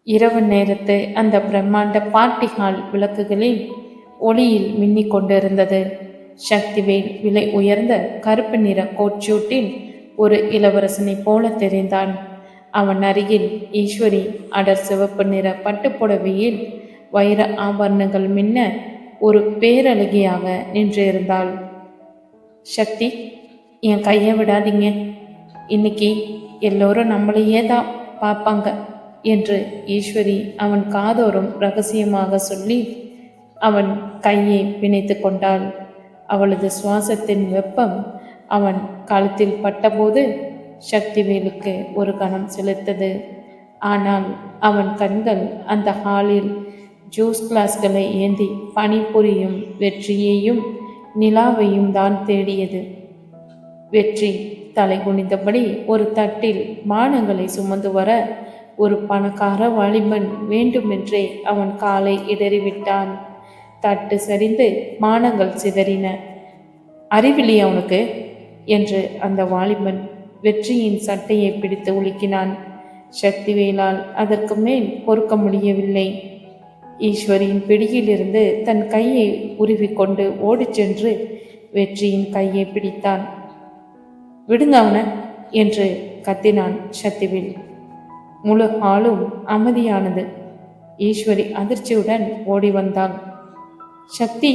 இரவு நேரத்து அந்த பிரம்மாண்ட பார்ட்டி ஹால் விளக்குகளில் ஒளியில் மின்னிக் கொண்டிருந்தது. சக்திவேல் விலை உயர்ந்த கருப்பு நிற கோட்சூட்டில் ஒரு இளவரசனை போல தெரிந்தான். அவன் அருகில் ஈஸ்வரி அடர் சிவப்பு நிற பட்டுப்புடவையில் வைர ஆபரணங்கள் மின்ன ஒரு பேரழகியாக நின்றிருந்தாள். சக்தி, என் கையை விடாதீங்க, இன்னைக்கு எல்லோரும் நம்மளையே தான் பார்ப்பாங்க என்று ஈஸ்வரி அவன் காதோறும் ரகசியமாக சொல்லி அவன் கையை பிணைத்து கொண்டாள். அவளது சுவாசத்தின் வெப்பம் அவன் கழுத்தில் பட்டபோது சக்திவேலுக்கு ஒரு கணம் செலுத்தது. ஆனால் அவன் கண்கள் அந்த ஹாலில் ஜூஸ் கிளாஸ்களை ஏந்தி பணிபுரியும் வெற்றியையும் நிலாவையும் தான் தேடியது. வெற்றி தலை குனிந்தபடி ஒரு தட்டில் பானங்களை சுமந்து வர ஒரு பணக்கார வாலிபன் வேண்டுமென்றே அவன் காலை இடறிவிட்டான். தட்டு சரிந்து மானங்கள் சிதறின. அறிவிலி அவனுக்கு என்று அந்த வாலிபன் வெற்றியின் சட்டையை பிடித்து உலுக்கினான். சக்திவேலால் அதற்கு மேல் பொறுக்க முடியவில்லை. ஈஸ்வரியின் பிடியிலிருந்து தன் கையை உருவிக்கொண்டு ஓடிச் சென்று வெற்றியின் கையை பிடித்தான். விடுங்க அவனை என்று கத்தினான் சக்திவேல். முழு ஹாலும் அமைதியானது. ஈஸ்வரி அதிர்ச்சியுடன் ஓடி வந்தாள். சக்தி,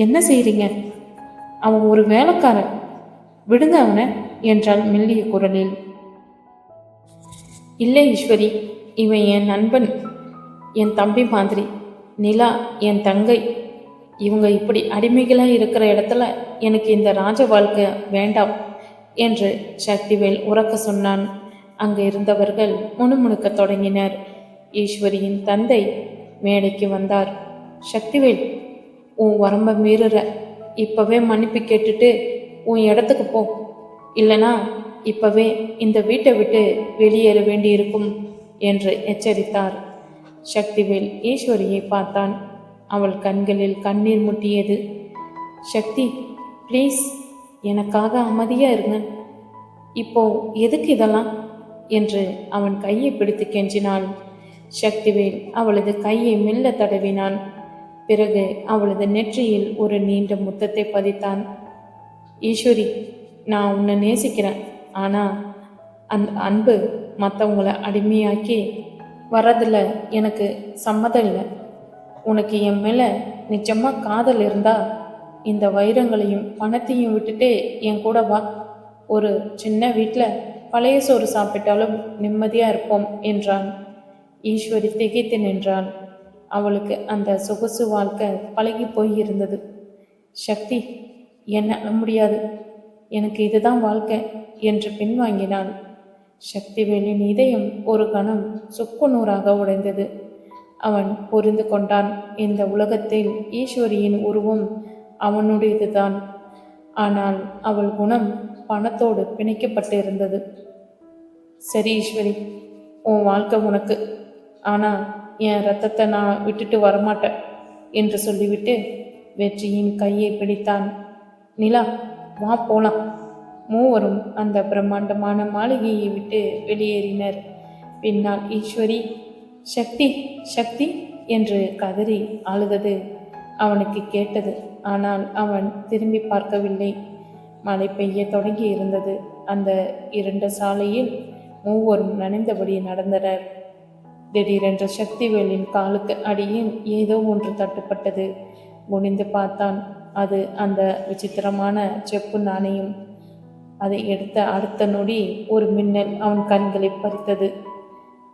என்ன செய்றீங்க? அவன் ஒரு வேலைக்காரன், விடுங்க அவனை என்றாள் மெல்லிய குரலில். இல்லை ஈஸ்வரி, இவன் என் நண்பன், என் தம்பி மாதிரி. நிலா என் தங்கை. இவங்க இப்படி அடிமைகளாக இருக்கிற இடத்துல எனக்கு இந்த ராஜ வாழ்க்கை வேண்டாம் என்று சக்திவேல் உறக்க சொன்னான். அங்கு இருந்தவர்கள் முணுமுணுக்க தொடங்கினர். ஈஸ்வரியின் தந்தை மேடைக்கு வந்தார். சக்திவேல், உன் வரம்ப மீறுற, இப்பவே மன்னிப்பு கேட்டுட்டு உன் இடத்துக்கு போ, இல்லைனா இப்பவே இந்த வீட்டை விட்டு வெளியேற வேண்டியிருக்கும் என்று எச்சரித்தார். சக்திவேல் ஈஸ்வரியை பார்த்தான். அவள் கண்களில் கண்ணீர் முட்டியது. சக்தி, ப்ளீஸ், எனக்காக அமைதியா இருங்க. இப்போ எதுக்கு இதெல்லாம் என்று அவன் கையை பிடித்து கெஞ்சினாள். சக்திவேல் அவளது கையை மெல்ல தடவினான். பிறகு அவளது நெற்றியில் ஒரு நீண்ட முத்தத்தை பதித்தான். ஈஸ்வரி, நான் உன்னை நேசிக்கிறேன். ஆனால் அந்த அன்பு மற்றவங்களை அடிமையாக்கி வரதில் எனக்கு சம்மதம் இல்லை. உனக்கு என் மேலே நிஜமாக காதல் இருந்தா இந்த வைரங்களையும் பணத்தையும் விட்டுட்டு என் கூட வா. ஒரு சின்ன வீட்டில் பழைய சோறு சாப்பிட்டாலும் நிம்மதியாக இருப்போம் என்றான். ஈஸ்வரி திகைத்து நின்றாள். அவளுக்கு அந்த சொகுசு வாழ்க்கை பழகி போய் இருந்தது. சக்தி, என்னால் முடியாது, எனக்கு இதுதான் வாழ்க்கை என்று பின்வாங்கினாள். சக்திவேலின் இதயம் ஒரு கணம் சுக்கு நூறாக உடைந்தது. அவன் புரிந்து கொண்டான், இந்த உலகத்தில் ஈஸ்வரியின் உருவம் அவனுடையதுதான். ஆனால் அவள் குணம் பணத்தோடு பிணைக்கப்பட்டு இருந்தது. சரி ஈஸ்வரி, உன் வாழ்க்கை உனக்கு, ஆனால் என் ரத்தத்தை நான் விட்டுட்டு வரமாட்டேன் என்று சொல்லிவிட்டு வெற்றியின் கையை பிடித்தான். நிலா, வா போலாம். மூவரும் அந்த பிரம்மாண்டமான மாளிகையை விட்டு வெளியேறினர். பின்னால் ஈஸ்வரி சக்தி சக்தி என்று கதறி அழுதது அவனுக்கு கேட்டது. ஆனால் அவன் திரும்பி பார்க்கவில்லை. மழை பெய்ய தொடங்கி இருந்தது. அந்த இருண்ட சாலையில் மூவரும் நனைந்தபடி நடந்தனர். திடீரென்று சக்திவேலின் காலுக்கு அடியில் ஏதோ ஒன்று தட்டுப்பட்டது. குனிந்து பார்த்தான். அது அந்த விசித்திரமான செப்பு நாணயம். அதை எடுத்த அடுத்த நொடி ஒரு மின்னல் அவன் கண்களை பறித்தது.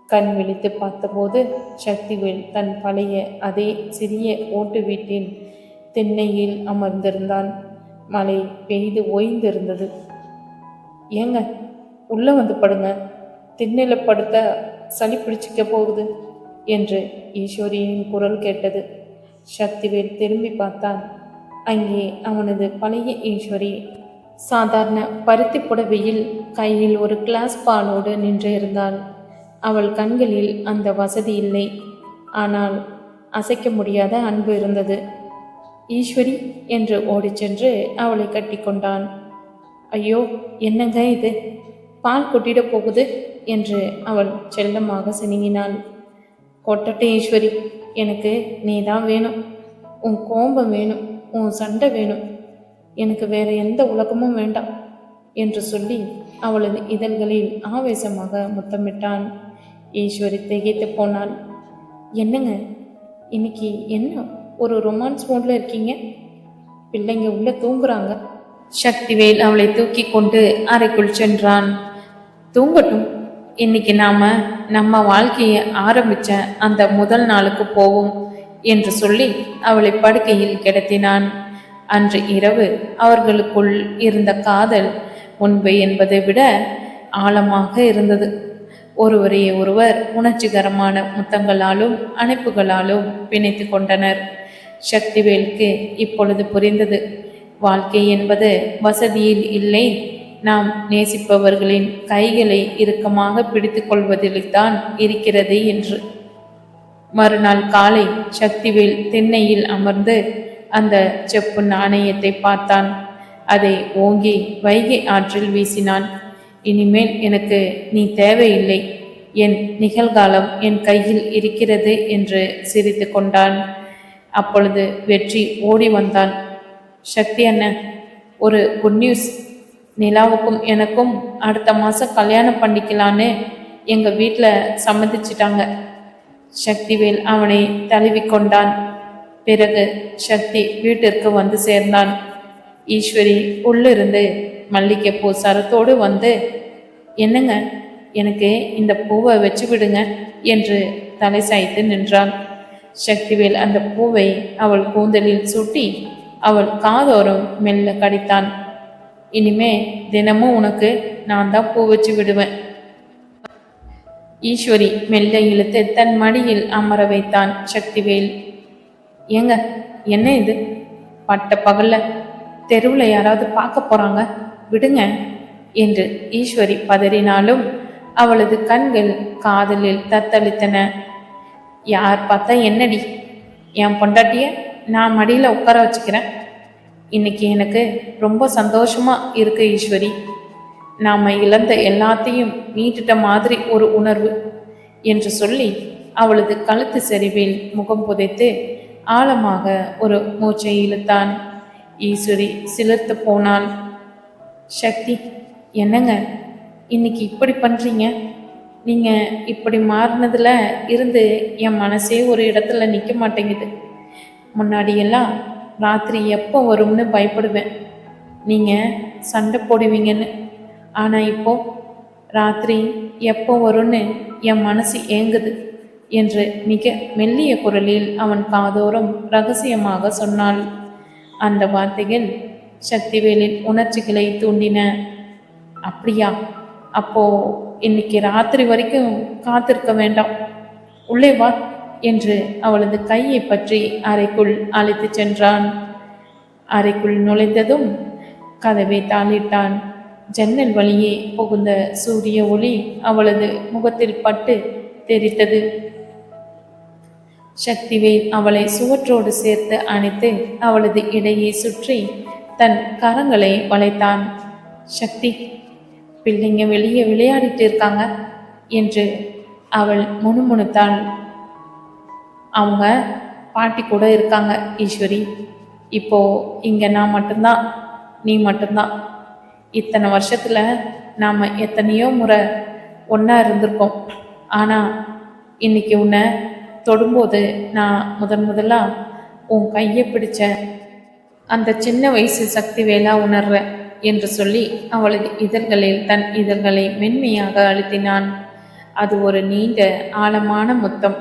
கண் விழித்து பார்த்தபோது சக்திவேல் தன் பழைய அதே சிறிய ஓட்டு வீட்டின் திண்ணையில் அமர்ந்திருந்தான். மழை பெய்து ஓய்ந்திருந்தது. ஏங்க, உள்ளே வந்து படுங்க, திண்ணையில் படுத்த சளி பிடிச்சிக்க போகுது என்று ஈஸ்வரியின் குரல் கேட்டது. சக்திவேல் திரும்பி பார்த்தான். அங்கே அவனது பழைய ஈஸ்வரி சாதாரண பருத்தி புடவையில் கையில் ஒரு கிளாஸ் பாலோடு நின்று இருந்தாள். அவள் கண்களில் அந்த வசதி இல்லை, ஆனால் அசைக்க முடியாத அன்பு இருந்தது. ஈஸ்வரி என்று ஓடிச் சென்று அவளை கட்டி கொண்டான். ஐயோ, என்னங்க இது, பால் கொட்டிட போகுது என்று அவள் செல்லமாக சினுங்கினாள். கொட்டட்டை ஈஸ்வரி, எனக்கு நீ தான் வேணும். உன் கோபம் வேணும், உன் சண்டை வேணும். எனக்கு வேற எந்த உலகமும் வேண்டாம் என்று சொல்லி அவளது இதழ்களில் ஆவேசமாக முத்தமிட்டான். ஈஸ்வரி திகைத்து போனாள். என்னங்க இன்னைக்கு என்ன ஒரு ரொமான்ஸ் மூட்ல இருக்கீங்க? பிள்ளைங்க உள்ள தூங்குறாங்க. சக்திவேல் அவளை தூக்கி கொண்டு அறைக்குள் சென்றான். தூங்கட்டும், இன்னைக்கு நாம நம்ம வாழ்க்கையை ஆரம்பிச்ச அந்த முதல் நாளுக்கு போவோம் என்று சொல்லி அவளை படுக்கையில் கிடத்தினான். அன்று இரவு அவர்களுக்குள் இருந்த காதல் முன்பு என்பதை விட ஆழமாக இருந்தது. ஒருவரை ஒருவர் உணர்ச்சிகரமான முத்தங்களாலும் அணைப்புகளாலும் பிணைத்து கொண்டனர். சக்திவேலுக்கு இப்பொழுது புரிந்தது, வாழ்க்கை என்பது வசதியில் இல்லை, நாம் நேசிப்பவர்களின் கைகளை இறுக்கமாக பிடித்து கொள்வதில்தான் இருக்கிறது என்று. மறுநாள் காலை சக்திவேல் திண்ணையில் அமர்ந்து அந்த செப்பு நாணயத்தை பார்த்தான். அதை ஓங்கி வைகை ஆற்றில் வீசினான். இனிமேல் எனக்கு நீ தேவையில்லை, என் நிகழ்காலம் என் கையில் இருக்கிறது என்று சிரித்து கொண்டான். அப்பொழுது வெற்றி ஓடி வந்தான். சக்தி அண்ணன், ஒரு குட் நியூஸ். நிலாவுக்கும் எனக்கும் அடுத்த மாதம் கல்யாணம் பண்ணிக்கலான்னு எங்கள் வீட்டில் சம்மதிச்சிட்டாங்க. சக்திவேல் அவனை தழுவிக்கொண்டான். பிறகு சக்தி வீட்டிற்கு வந்து சேர்ந்தான். ஈஸ்வரி உள்ளிருந்து மல்லிகைப்பூ சரத்தோடு வந்து, என்னங்க எனக்கு இந்த பூவை வச்சு விடுங்க என்று தலை சாய்த்து நின்றான். சக்திவேல் அந்த பூவை அவள் கூந்தலில் சூட்டி அவள் காதோரம் மெல்ல கடித்தான். இனிமே தினமும் உனக்கு நான் தான் பூ வச்சு விடுவேன். ஈஸ்வரி மெல்ல இழுத்து தன் மடியில் அமர வைத்தான் சக்திவேல். ஏங்க என்ன இது? பட்ட பகல்ல தெருவில் யாராவது பார்க்க போறாங்க, விடுங்க என்று ஈஸ்வரி பதறினாலும் அவளது கண்கள் காதலில் தத்தளித்தன. யார் பார்த்தா என்னடி, என் பொண்டாட்டிய நான் மடியில் உட்கார வச்சுக்கிறேன். இன்னைக்கு எனக்கு ரொம்ப சந்தோஷமா இருக்கு ஈஸ்வரி. நாம இழந்த எல்லாத்தையும் மீட்டுட்ட மாதிரி ஒரு உணர்வு என்று சொல்லி அவளது கழுத்து சரிவில் முகம் புதைத்து ஆழமாக ஒரு மூச்சை இழுத்தான். ஈஸ்வரி சிலிர்த்து போனாள். சக்தி, என்னங்க இன்னைக்கு இப்படி பண்றீங்க? நீங்க இப்படி மாறினதுல இருந்து என் மனசே ஒரு இடத்துல நிற்க மாட்டேங்குது. முன்னாடியெல்லாம் ராத்திரி எப்போ வரும்னு பயப்படுவேன், நீங்க சண்டை போடுவீங்கன்னு. ஆனால் இப்போ ராத்திரி எப்போ வரும்னு என் மனசு ஏங்குது என்று மிக மெல்லிய குரலில் அவன் காதோரம் ரகசியமாக சொன்னாள். அந்த வார்த்தைகள் சக்திவேலின் உணர்ச்சிகளை தூண்டின. அப்படியா? அப்போ இன்னைக்கு ராத்திரி வரைக்கும் காத்திருக்க வேண்டாம், உள்ளே வா என்று அவளது கையை பற்றி அறைக்குள் அழைத்து சென்றான். அறைக்குள் நுழைந்ததும் கதவை தாளிட்டான். ஜன்னல் வழியே புகுந்த சூரிய ஒளி அவளது முகத்தில் பட்டு தெரித்தது. சக்திவேல் அவளை சுவற்றோடு சேர்த்து அணைத்து அவளது இடையை சுற்றி தன் கரங்களை வளைத்தான். சக்தி, பிள்ளைங்க வெளியே விளையாடிட்டு இருக்காங்க என்று அவள் முணுமுணுத்தாள். அவங்க பாட்டி கூட இருக்காங்க ஈஸ்வரி. இப்போ இங்க நான் மட்டும்தான், நீ மட்டும்தான். இத்தனை வருஷத்துல நாம எத்தனையோ முறை ஒன்றா இருந்திருக்கோம். ஆனால் இன்னைக்கு உன்னை தொடும்போது நான் முதலா உன் கையை பிடிச்ச அந்த சின்ன வயசு சக்திவேலா உணர்றேன் என்று சொல்லி அவளது இதழ்களில் தன் இதழ்களை மென்மையாக அழுத்தினான். அது ஒரு நீண்ட ஆழமான முத்தம்.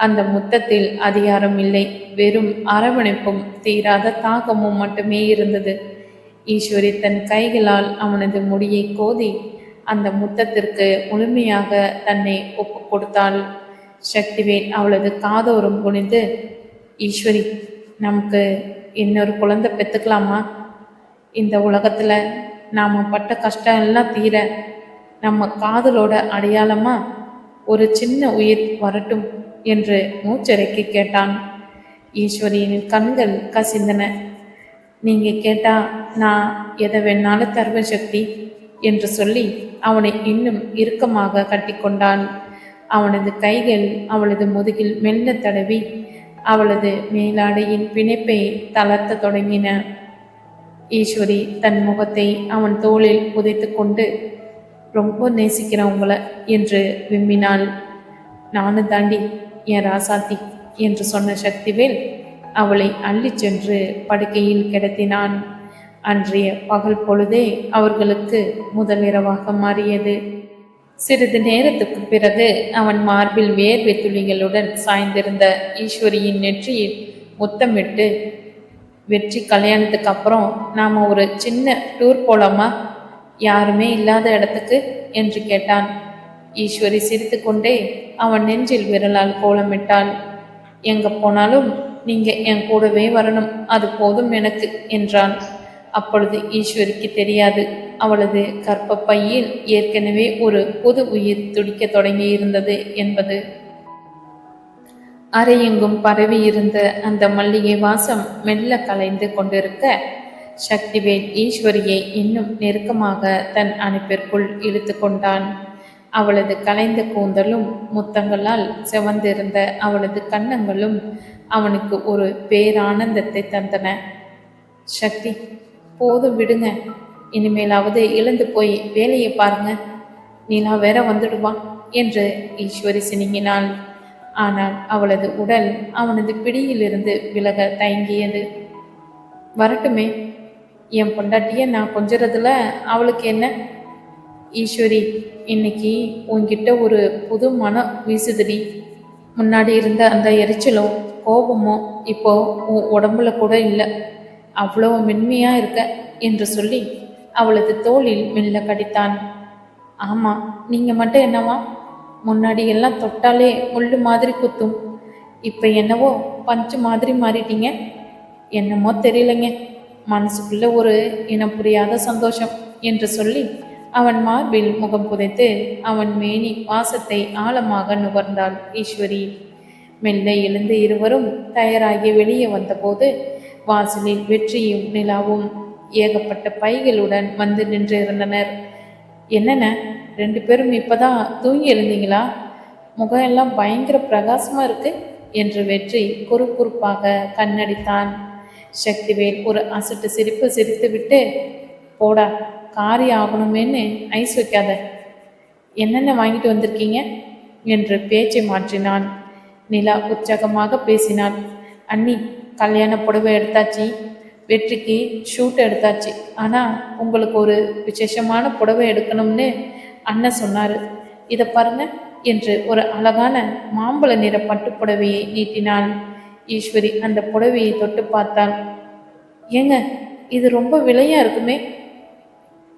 அந்த முத்தத்தில் அதிகாரம் இல்லை, வெறும் அரவணைப்பும் தீராத தாகமும் மட்டுமே இருந்தது. ஈஸ்வரி தன் கைகளால் அவனது முடியை கோதி அந்த முத்தத்திற்கு முழுமையாக தன்னை ஒப்பு கொடுத்தாள். சக்திவேல் அவளது காதோரம் குனிந்து, ஈஸ்வரி, நமக்கு இன்னொரு குழந்தை பெற்றுக்கலாமா? இந்த உலகத்தில் நாம் பட்ட கஷ்டம் எல்லாம் தீர நம்ம காதலோட அடையாளமா ஒரு சின்ன உயிர் வரட்டும் என்று மூச்சரைக்கு கேட்டான். ஈஸ்வரியின் கண்கள் கசிந்தன. நீங்கள் கேட்டா நான் எதை வேணாலும் தருவேன் சக்தி என்று சொல்லி அவனை இன்னும் இறுக்கமாக கட்டிக்கொண்டான். அவனது கைகள் அவளது முதுகில் மெல்ல தடவி அவளது மேலாடையின் பிணைப்பை தளர்த்த தொடங்கின. ஈஸ்வரி தன் முகத்தை அவன் தோளில் புதைத்து கொண்டு, ரொம்ப நேசிக்கிறேன் உங்களை என்று விம்மினாள். நானும் தாண்டி என் ராசாத்தி என்று சொன்ன சக்திவேல் அவளை அள்ளிச் சென்று படுக்கையில் கிடத்தினான். அன்றைய பகல் பொழுதே அவர்களுக்கு முதல் இரவாக மாறியது. சிறிது நேரத்துக்கு பிறகு அவன் மார்பில் வேர்வை துளிகளுடன் சாய்ந்திருந்த ஈஸ்வரியின் நெற்றியில் முத்தமிட்டு, வெற்றி கல்யாணத்துக்கு அப்புறம் நாம் ஒரு சின்ன டூர் போலாமா, யாருமே இல்லாத இடத்துக்கு என்று கேட்டான். ஈஸ்வரி சிரித்து கொண்டே அவன் நெஞ்சில் விரலால் கோலமிட்டாள். எங்க போனாலும் நீங்க என் கூடவே வரணும், அது போதும் எனக்கு என்றான். அப்பொழுது ஈஸ்வரிக்கு தெரியாது, அவளது கர்ப்பப்பையில் ஏற்கனவே ஒரு புது உயிர் துடிக்க தொடங்கி இருந்தது என்பது. அறையெங்கும் பரவி இருந்த அந்த மல்லிகை வாசம் மெல்ல கலைந்து கொண்டிருக்க சக்திவேல் ஈஸ்வரியை இன்னும் நெருக்கமாக தன் அணைப்பிற்குள் இழுத்து கொண்டான். அவளது கலைந்த கூந்தலும் முத்தங்களால் செவந்திருந்த அவளது கன்னங்களும் அவனுக்கு ஒரு பேரானந்தத்தை தந்தன. சக்தி, போதும் விடுங்க, இனிமேலாவது இழந்து போய் வேலையை பாருங்க, நிலா வேற வந்துடுவான் என்று ஈஸ்வரி சினிங்கினாள். ஆனால் அவளது உடல் அவனது பிடியிலிருந்து விலக தயங்கியது. வரட்டுமே, என் பொண்டாட்டிய நான் கொஞ்சறதுல அவளுக்கு என்ன? ஈஸ்வரி, இன்னைக்கு உன்கிட்ட ஒரு புது மனம் வீசுதுடி. முன்னாடி இருந்த அந்த எரிச்சலும் கோபமும் இப்போ உன் உடம்புல கூட இல்லை, அவ்வளோ மென்மையா இருக்க என்று சொல்லி அவளது தோளில் மெல்ல கடித்தான். ஆமா, நீங்க மட்டும் என்னவா, முன்னாடி எல்லாம் தொட்டாலே முள்ளு மாதிரி குத்தும், இப்போ என்னவோ பஞ்சு மாதிரி மாறிட்டீங்க. என்னமோ தெரியலைங்க, மனசுக்குள்ள ஒரு இனம் புரியாத சந்தோஷம் என்று சொல்லி அவன் மார்பில் முகம் புதைத்து அவன் மேனி வாசத்தை ஆழமாக நுகர்ந்தாள் ஈஸ்வரி. மெல்ல எழுந்து இருவரும் தயாராகி வெளியே வந்தபோது வாசலில் வெற்றியும் நிலாவும் ஏகப்பட்ட பைகளுடன் வந்து நின்று இருந்தனர். என்னென்ன, 2 பேரும் இப்பதான் தூங்கி எழுந்தீங்களா? முகம் எல்லாம் பயங்கர பிரகாசமா இருக்கு என்று வெற்றி குறுகுறுப்பாக கண்ணடித்தான். சக்திவேல் ஒரு அசட்டு சிரிப்பு சிரித்துவிட்டு, போடா, காரியம் ஆகணுமேன்னு ஐஸ் வைக்காத, என்னென்ன வாங்கிட்டு வந்திருக்கீங்க என்று பேச்சை மாற்றினான். நிலா உற்சாகமாக பேசினாள். அண்ணி, கல்யாண புடவை எடுத்தாச்சு, வெற்றிக்கு ஷூட் எடுத்தாச்சு, ஆனால் உங்களுக்கு ஒரு விசேஷமான புடவை எடுக்கணும்னு அண்ணன் சொன்னார், இதை பாருங்க என்று ஒரு அழகான மாம்பழ நிற பட்டு புடவையை நீட்டினாள். ஈஸ்வரி அந்த புடவையை தொட்டு பார்த்தாள். ஏங்க, இது ரொம்ப விலையா இருக்குமே.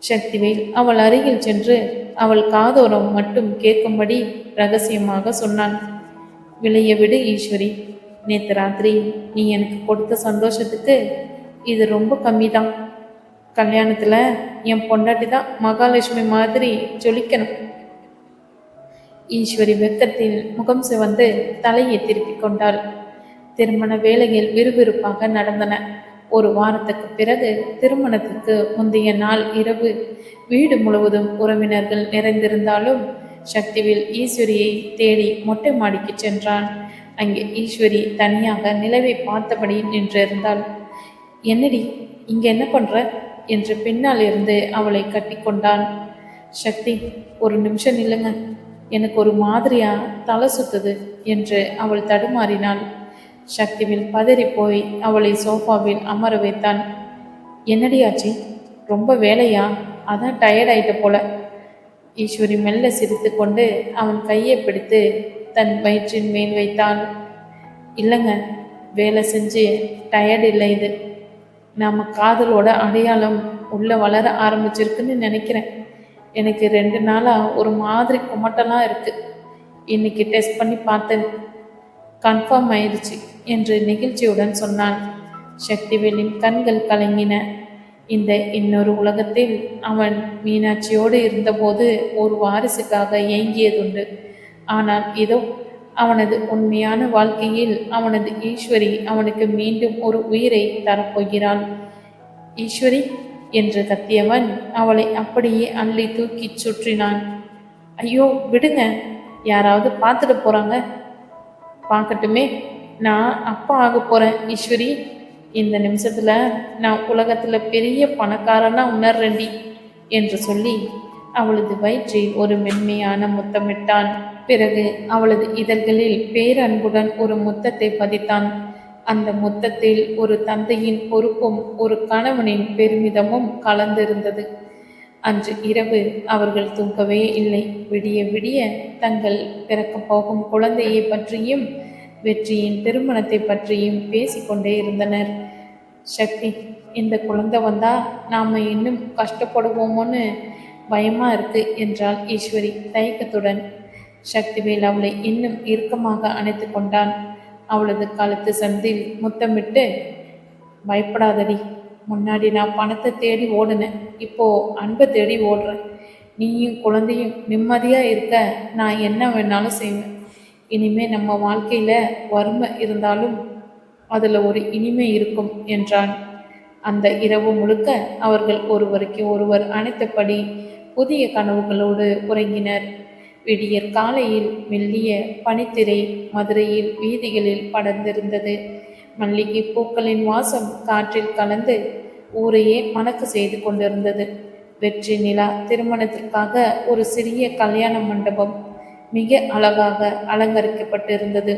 சக்திவேல் அவள் அருகில் சென்று அவள் காதோரம் மட்டும் கேட்கும்படி ரகசியமாக சொன்னான். விலையை விடு ஈஸ்வரி, நேற்று ராத்திரி நீ எனக்கு கொடுத்த சந்தோஷத்துக்கு இது ரொம்ப கம்மி தான். கல்யாணத்தில் என் பொண்டாட்டி தான் மகாலட்சுமி மாதிரி ஜொலிக்கணும். ஈஸ்வரி வெக்கத்தில் முகம் சிவந்து தலையை திருப்பிக் கொண்டாள். திருமண வேலைகள் விறுவிறுப்பாக நடந்தன. ஒரு வாரத்துக்கு பிறகு திருமணத்துக்கு முந்தைய நாள் இரவு வீடு முழுவதும் உறவினர்கள் நிறைந்திருந்தாலும் சக்திவேல் ஈஸ்வரியை தேடி மொட்டை மாடிக்கு சென்றான். அங்கே ஈஸ்வரி தனியாக நிலவை பார்த்தபடி நின்றிருந்தாள். என்னடி, இங்க என்ன பண்ற என்று பின்னால் இருந்து அவளை கட்டி கொண்டான். சக்தி, ஒரு நிமிஷம் நில்லுங்க, எனக்கு ஒரு மாதிரியா தலை சுத்துது என்று அவள் தடுமாறினாள். சக்திவேல் பதறி போய் அவளை சோஃபாவில் அமர வைத்தான். என்னடியாச்சு, ரொம்ப வேலையா, அதான் டயர்ட் ஆயிட்ட போல. ஈஸ்வரி மெல்ல சிரித்து கொண்டு அவன் கையை பிடித்து தன் வயிற்றின் மேல் வைத்தான். இல்லைங்க, வேலை செஞ்சு டயர்ட் இல்லை, இது நம்ம காதலோட அடையாளம் உள்ள வளர ஆரம்பிச்சிருக்குன்னு நினைக்கிறேன். எனக்கு 2 நாளாக ஒரு மாதிரி குமட்டலாம் இருக்கு. இன்னைக்கு டெஸ்ட் பண்ணி பார்த்தேன், கன்ஃபார்ம் ஆயிடுச்சு என்று நெகிழ்ச்சியுடன் சொன்னான். சக்திவேலின் கண்கள் கலங்கின. இந்த இன்னொரு உலகத்தில் அவன் மீனாட்சியோடு இருந்தபோது ஒரு வாரிசுக்காக ஏங்கியதுண்டு. ஆனால் இதோ அவனது உண்மையான வாழ்க்கையில் அவனது ஈஸ்வரி அவனுக்கு மீண்டும் ஒரு உயிரை தரப்போகிறாள். ஈஸ்வரி என்று கத்தியவன் அவளை அப்படியே அள்ளி தூக்கி சுற்றினான். ஐயோ விடுங்க, யாராவது பார்த்துட்டு போகிறாங்க? பார்க்கட்டுமே, நான் அப்பா ஆக போகிறேன் ஈஸ்வரி. இந்த நிமிஷத்தில் நான் உலகத்தில் பெரிய பணக்காரனா உணர்றேன்டி என்று சொல்லி அவளது வயிற்றில் ஒரு மென்மையான முத்தமிட்டான். பிறகு அவளது இதழ்களில் பேரன்புடன் ஒரு முத்தத்தை பதித்தான். அந்த முத்தத்தில் ஒரு தந்தையின் பொறுப்பும் ஒரு கணவனின் பெருமிதமும் கலந்திருந்தது. அன்று இரவு அவர்கள் தூங்கவே இல்லை. விடிய விடிய தங்கள் பிறக்கப் போகும் குழந்தையை பற்றியும் வெற்றியின் திருமணத்தை பற்றியும் பேசிக்கொண்டே இருந்தனர். சக்தி, இந்த குழந்தை வந்தா நாம இன்னும் கஷ்டப்படுவோமோன்னு பயமா இருக்கு என்றாள் ஈஸ்வரி தயக்கத்துடன். சக்திவேல் அவளை இன்னும் இறுக்கமாக அணைத்து கொண்டான். அவளது கழுத்து சந்தில் முத்தமிட்டு, பயப்படாதடி, முன்னாடி நான் பணத்தை தேடி ஓடுனேன், இப்போ அன்பை தேடி ஓடுறேன். நீயும் குழந்தையும் நிம்மதியா இருக்க நான் என்ன வேணாலும் செய்வேன். இனிமே நம்ம வாழ்க்கையில வறுமை இருந்தாலும் அதுல ஒரு இனிமை இருக்கும் என்றான். அந்த இரவு முழுக்க அவர்கள் ஒருவருக்கு ஒருவர் அணைத்தபடி புதிய கனவுகளோடு உறங்கினர். விடியற் காலையில் மெல்லிய பனித்திரை மதுரையில் வீதிகளில் படர்ந்திருந்தது. மல்லிகை பூக்களின் வாசம் காற்றில் கலந்து ஊரையே மணக்க செய்து கொண்டிருந்தது. வெற்றி நிலா திருமணத்திற்காக ஒரு சிறிய கல்யாண மண்டபம் மிக அழகாக அலங்கரிக்கப்பட்டிருந்தது.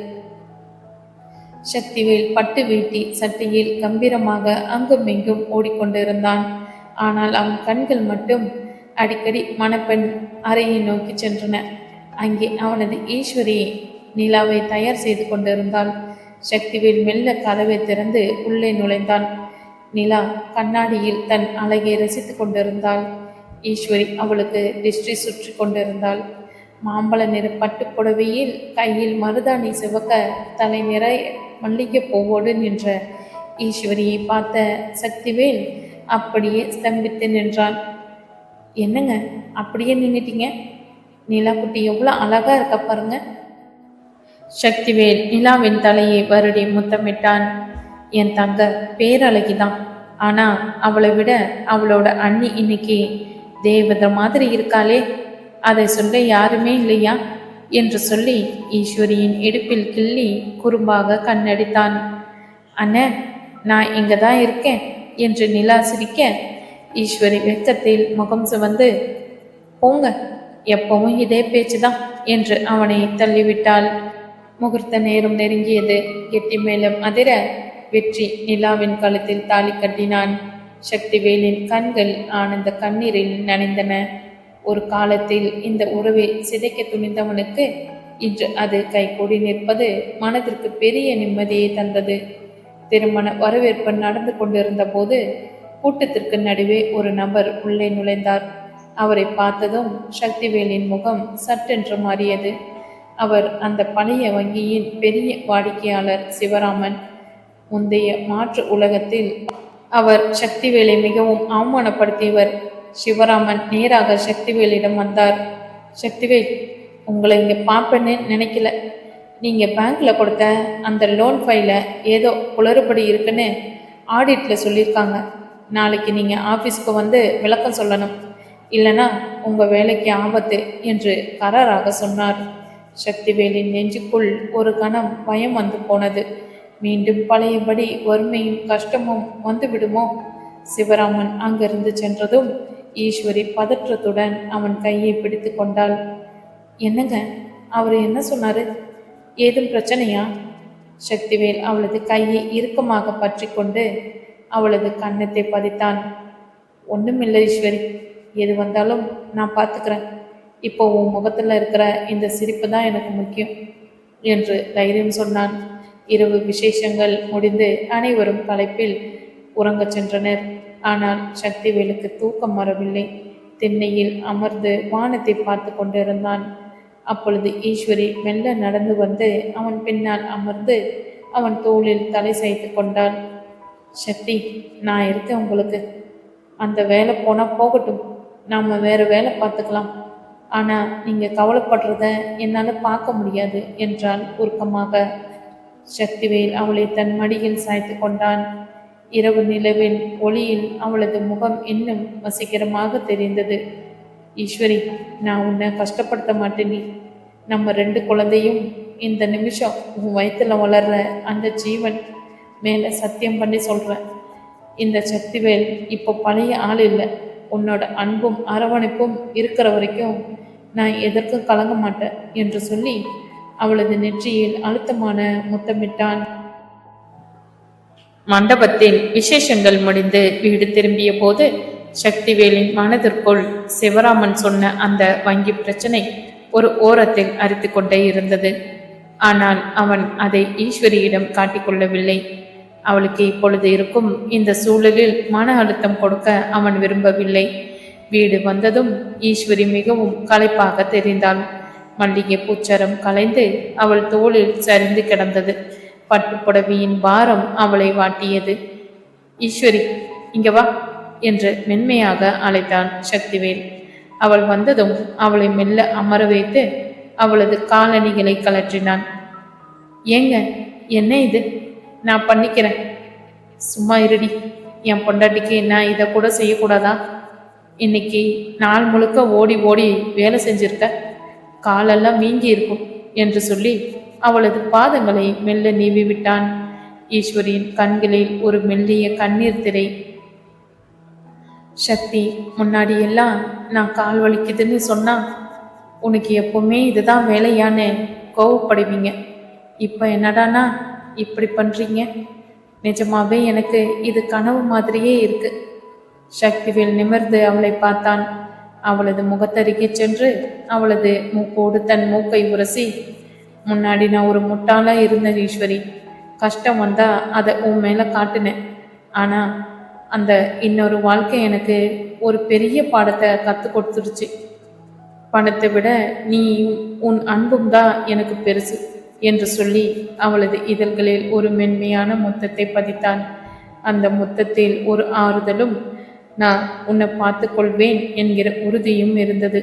சக்திவேல் பட்டு வேட்டி சட்டையில் கம்பீரமாக அங்கும் இங்கும் ஓடிக்கொண்டிருந்தான். ஆனால் அவன் கண்கள் மட்டும் அடிக்கடி மணப்பெண் அறையை நோக்கி சென்றன. அங்கே அவனது ஈஸ்வரி நிலாவை தயார் செய்து கொண்டிருந்தாள். சக்திவேல் மெல்ல கதவை திறந்து உள்ளே நுழைந்தான். நிலா கண்ணாடியில் தன் அழகை ரசித்து கொண்டிருந்தாள். ஈஸ்வரி அவளுக்கு திஷ்டி சுற்றி கொண்டிருந்தாள். மாம்பழ நிற பட்டு புடவையில் கையில் மருதாணி சிவக்க தலை நிறை மல்லிகை பூவோடு நின்ற ஈஸ்வரியை பார்த்த சக்திவேல் அப்படியே ஸ்தம்பித்து நின்றான். என்னங்க அப்படியே நின்றுட்டீங்க? நிலா குட்டி எவ்வளோ அழகா இருக்க பாருங்க. சக்திவேல் நிலாவின் தலையை வருடி முத்தமிட்டான். என் தங்க பேரழகிதான், ஆனா அவளை விட அவளோட அண்ணி இன்னைக்கு தேவதை மாதிரி இருக்காளே, அதை சொல்ல யாருமே இல்லையா என்று சொல்லி ஈஸ்வரியின் இடுப்பில் கிள்ளி குறும்பாக கண்ணடித்தான். அண்ணே, நான் இங்கே தான் இருக்கேன் என்று நிலா சிரிக்க ஈஸ்வரி வெக்கத்தில் முகம் சிவந்து, போங்க, எப்பவும் இதே பேச்சுதான் என்று அவனை தள்ளிவிட்டாள். முகூர்த்த நேரம் நெருங்கியது. கெட்டி மேளம் அதிர வெற்றி நிலாவின் கழுத்தில் தாலி கட்டினான். சக்திவேலின் கண்கள் ஆனந்த கண்ணீரில் நனைந்தன. ஒரு காலத்தில் இந்த உறவை சிதைக்க துணிந்தவனுக்கு இன்று அது கைகூடி நிற்பது மனதிற்கு பெரிய நிம்மதியை தந்தது. திருமண வரவேற்பு நடந்து கொண்டிருந்த போது கூட்டத்திற்கு நடுவே ஒரு நபர் உள்ளே நுழைந்தார். அவரை பார்த்ததும் சக்திவேலின் முகம் சட்டென்று மாறியது. அவர் அந்த பழைய வங்கியின் பெரிய வாடிக்கையாளர் சிவராமன். முந்தைய மாற்று உலகத்தில் அவர் சக்திவேலை மிகவும் அவமானப்படுத்தியவர். சிவராமன் நேராக சக்திவேலிடம் வந்தார். சக்திவேல், உங்களை இங்கே பார்ப்பேன்னு நினைக்கல. நீங்கள் பேங்க்கில் கொடுத்த அந்த லோன் ஃபைலை ஏதோ குளறுபடி இருக்குன்னு ஆடிட்டில் சொல்லியிருக்காங்க. நாளைக்கு நீங்கள் ஆஃபீஸ்க்கு வந்து விளக்கம் சொல்லணும், இல்லைனா உங்கள் வேலைக்கு ஆபத்து என்று கராராக சொன்னார். சக்திவேலின் நெஞ்சுக்குள் ஒரு கணம் பயம் வந்து போனது. மீண்டும் பழையபடி வறுமையும் கஷ்டமும் வந்து விடுமோ? சிவராமன் அங்கிருந்து சென்றதும் ஈஸ்வரி பதற்றத்துடன் அவன் கையை பிடித்து கொண்டாள். என்னங்க, அவர் என்ன சொன்னாரு? ஏதும் பிரச்சனையா? சக்திவேல் அவளது கையை இறுக்கமாக பற்றி கொண்டு அவளது கன்னத்தை பதித்தான். ஒன்றுமில்லை ஈஸ்வரி, எது வந்தாலும் நான் பார்த்துக்கிறேன். இப்போ உன் முகத்தில் இருக்கிற இந்த சிரிப்பு தான் எனக்கு முக்கியம் என்று தைரியம் சொன்னான். இரவு விசேஷங்கள் முடிந்து அனைவரும் களைப்பில் உறங்கச் சென்றனர். ஆனால் சக்திவேலுக்கு தூக்கம் வரவில்லை. திண்ணையில் அமர்ந்து வானத்தை பார்த்து கொண்டிருந்தான். அப்பொழுது ஈஸ்வரி மெல்ல நடந்து வந்து அவன் பின்னால் அமர்ந்து அவன் தோளில் தலை சாய்த்து கொண்டாள். சக்தி, நான் இருக்கேன் உங்களுக்கு. அந்த வேலை போனால் போகட்டும், நாம் வேறு வேலை பார்த்துக்கலாம். ஆனால் நீங்கள் கவலைப்படுறத என்னால் பார்க்க முடியாது என்றாள் உருக்கமாக. சக்திவேல் அவளை தன் மடியில் சாய்த்து கொண்டான். இரவு நிலவின் ஒளியில் அவளது முகம் இன்னும் வசீகரமாக தெரிந்தது. ஈஸ்வரி, நான் உன்னை கஷ்டப்படுத்த மாட்டேன். நம்ம 2 குழந்தையும் இந்த நிமிஷம் உன் வயிற்றுல வளர்ற அந்த ஜீவன் மேலே சத்தியம் பண்ணி சொல்கிறேன். இந்த சக்திவேல் இப்போ பழைய ஆள் இல்லை. உன்னோட அன்பும் அரவணைப்பும் இருக்கிற வரைக்கும் நான் எதற்கும் கலங்க மாட்டேன் என்று சொல்லி அவளது நெற்றியில் அழுத்தமான முத்தமிட்டான். மண்டபத்தில் விசேஷங்கள் முடிந்து வீடு திரும்பிய போது சக்திவேலின் மனதிற்குள் சிவராமன் சொன்ன அந்த வங்கி பிரச்சனை ஒரு ஓரத்தில் அரித்து கொண்டே இருந்தது. ஆனால் அவன் அதை ஈஸ்வரியிடம் காட்டிக்கொள்ளவில்லை. அவளுக்கு இப்பொழுது இருக்கும் இந்த சூழலில் மன அழுத்தம் கொடுக்க அவன் விரும்பவில்லை. வீடு வந்ததும் ஈஸ்வரி மிகவும் களைப்பாக தெரிந்தாள். மல்லிகை பூச்சரம் கலைந்து அவள் தோளில் சரிந்து கிடந்தது. பட்டுப்புடவையின் பாரம் அவளை வாட்டியது. ஈஸ்வரி, இங்க வா என்று மென்மையாக அழைத்தான் சக்திவேல். அவள் வந்ததும் அவளை மெல்ல அமர வைத்து அவளது காலணிகளை கலற்றினான். ஏங்க, என்ன இது? நான் பண்ணிக்கிறேன். சும்மா இருடி. என் பொண்டாட்டிக்கு நான் இதை கூட செய்யக்கூடாதா? இன்னைக்கு நாள் முழுக்க ஓடி ஓடி வேலை செஞ்சிருக்க, காலெல்லாம் வீங்கி இருக்கும் என்று சொல்லி அவளது பாதங்களை மெல்ல நீவி விட்டான். ஈஸ்வரியின் கண்களில் ஒரு மெல்லிய கண்ணீர் திரை. சக்தி, முன்னாடி எல்லாம் நான் கால் வலிக்குதுன்னு சொன்னா உனக்கு எப்பவுமே இதுதான் வேலையான்னு கோவப்படுவீங்க. இப்போ என்னடானா இப்படி பண்றீங்க? நிஜமாவே எனக்கு இது கனவு மாதிரியே இருக்கு. சக்திவேல் நிமிர்ந்து அவளை பார்த்தான். அவளது முகத்தருகே சென்று அவளது மூக்கோடு தன் மூக்கை உரசி, முன்னாடி நான் ஒரு முட்டாளா இருந்தேன் ஈஸ்வரி. கஷ்டம் வந்தா அதை உன் மேலே காட்டினேன். ஆனால் அந்த இன்னொரு வாழ்க்கை எனக்கு ஒரு பெரிய பாடத்தை கற்றுக் கொடுத்துருச்சு. பணத்தை விட நீ உன் அன்பும் தான் எனக்கு பெருசு என்று சொல்லி அவளது இதழ்களில் ஒரு மென்மையான முத்தத்தை பதித்தான். அந்த முத்தத்தில் ஒரு ஆறுதலும் நான் உன்னை பார்த்து கொள்வேன் என்கிற உறுதியும் இருந்தது.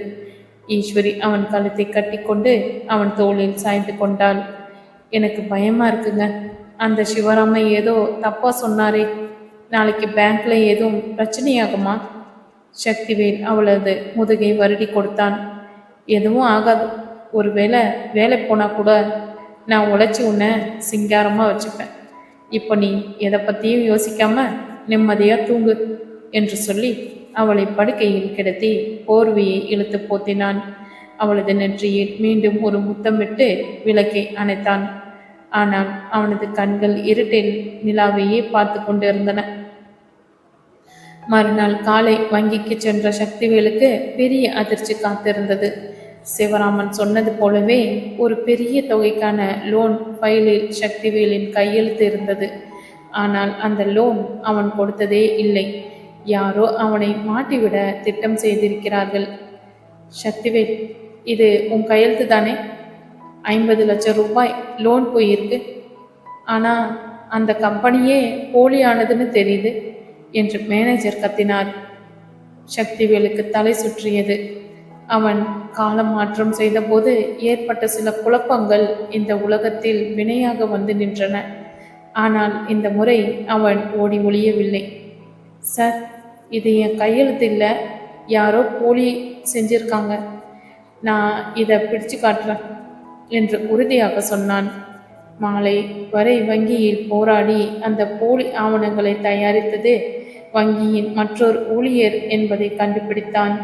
ஈஸ்வரி அவன் கழுத்தை கட்டிக்கொண்டு அவன் தோளில் சாய்ந்து கொண்டாள். எனக்கு பயமா இருக்குங்க. அந்த சிவராம ஏதோ தப்பா சொன்னாரே, நாளைக்கு பேங்க்ல எதுவும் பிரச்சனையாகுமா? சக்திவேல் அவளது முதுகை வருடி கொடுத்தான். எதுவும் ஆகாது. ஒருவேளை வேலை போனா கூட நான் உழைச்சி உன்னை சிங்காரமா வச்சுப்பேன். இப்போ நீ எதை பற்றியும் யோசிக்காம நிம்மதியா தூங்கு என்று சொல்லி அவளை படுக்கையில் கிடத்தி போர்வையை இழுத்து போத்தினான். அவளது நெற்றியில் மீண்டும் ஒரு முத்தமிட்டு விளக்கை அணைத்தான். ஆனால் அவனது கண்கள் இருட்டில் நிலாவையே பார்த்து கொண்டிருந்தன. மறுநாள் காலை வங்கிக்கு சென்ற சக்திவேலுக்கு பெரிய அதிர்ச்சி காத்திருந்தது. சிவராமன் சொன்னது போலவே ஒரு பெரிய தொகைக்கான லோன் ஃபைலில் சக்திவேலின் கையெழுத்து இருந்தது. ஆனால் அந்த லோன் அவன் கொடுத்ததே இல்லை. யாரோ அவனை மாட்டிவிட திட்டம் செய்திருக்கிறார்கள். சக்திவேல், இது உன் கையெழுத்து தானே? 50 லட்சம் ரூபாய் லோன் போயிருக்கு. ஆனால் அந்த கம்பெனியே போலியானதுன்னு தெரியுது என்று மேனேஜர் கத்தினார். சக்திவேலுக்கு தலை சுற்றியது. அவன் காலம் மாற்றம் செய்தபோது ஏற்பட்ட சில குழப்பங்கள் இந்த உலகத்தில் வினையாக வந்து நின்றன. ஆனால் இந்த முறை அவன் ஓடி ஒளியவில்லை. சார், இது என் கையெழுத்து இல்லை, யாரோ போலி செஞ்சிருக்காங்க. நான் இதை பிடிச்சு காட்டுறேன் என்று உறுதியாக சொன்னான். மாலை வரை வங்கியில் போராடி அந்த போலி ஆவணங்களை தயாரித்தது வங்கியின் மற்றொரு ஊழியர் என்பதை கண்டுபிடித்தான்.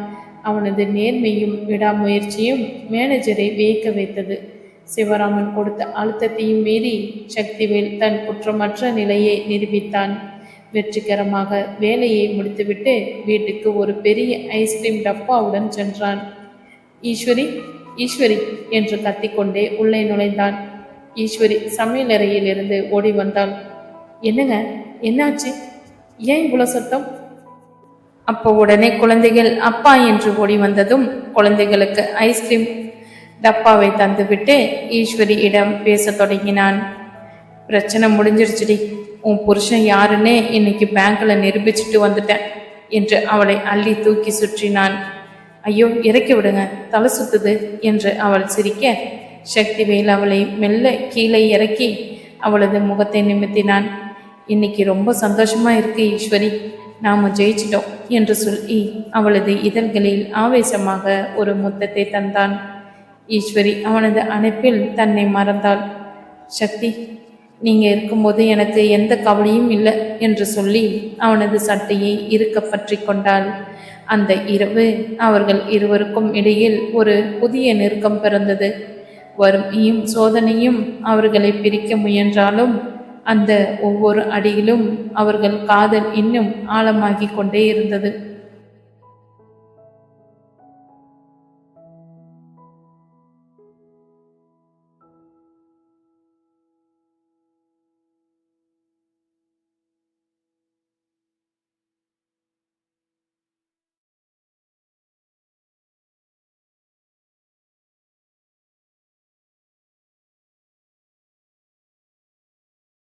அவனது நேர்மையும் விடாமுயற்சியும் மேனேஜரை வியக்க வைத்தது. சிவராமன் கொடுத்த அழுத்தத்தையும் மீறி சக்திவேல் தன் குற்றமற்ற நிலையை நிரூபித்தான். வெற்றிகரமாக வேலையை முடித்துவிட்டு வீட்டுக்கு ஒரு பெரிய ஐஸ்கிரீம் டப்பாவுடன் சென்றான். ஈஸ்வரி, ஈஸ்வரி என்று கத்திக்கொண்டே உள்ளே நுழைந்தான். ஈஸ்வரி சமையலறையில் இருந்து ஓடி வந்தாள். என்னங்க, என்னாச்சு? ஏன் இவ்வளோ சத்தம்? அப்போ உடனே குழந்தைகள் அப்பா என்று ஓடி வந்ததும் குழந்தைகளுக்கு ஐஸ்கிரீம் டப்பாவை தந்துவிட்டு ஈஸ்வரியிடம் பேச தொடங்கினான். பிரச்சனை முடிஞ்சிருச்சுடி. உன் புருஷன் யாருன்னே இன்னைக்கு பேங்க்ல நிரூபிச்சுட்டு வந்துட்டேன் என்று அவளை அள்ளி தூக்கி சுற்றினான். ஐயோ, இறக்கி விடுங்க, தலை சுத்துது என்று அவள் சிரிக்க சக்திவேல் அவளை மெல்ல கீழே இறக்கி அவளது முகத்தை நிமித்தினான். இன்னைக்கு ரொம்ப சந்தோஷமா இருக்கு ஈஸ்வரி, நாம ஜெயிச்சிட்டோம் என்று சொல்லி அவளது இதழ்களில் ஆவேசமாக ஒரு முத்தத்தை தந்தான். ஈஸ்வரி அவனது அணைப்பில் தன்னை மறந்தாள். சக்தி, நீங்க இருக்கும்போது எனக்கு எந்த கவலையும் இல்லை என்று சொல்லி அவனது சட்டையை இறுக்க பற்றி கொண்டாள். அந்த இரவு அவர்கள் இருவருக்கும் இடையில் ஒரு புதிய நெருக்கம் பிறந்தது. வறுமையும் சோதனையும் அவர்களை பிரிக்க முயன்றாலும் அந்த ஒவ்வொரு அடியிலும் அவர்கள் காதல் இன்னும் ஆழமாகிக் கொண்டே இருந்தது.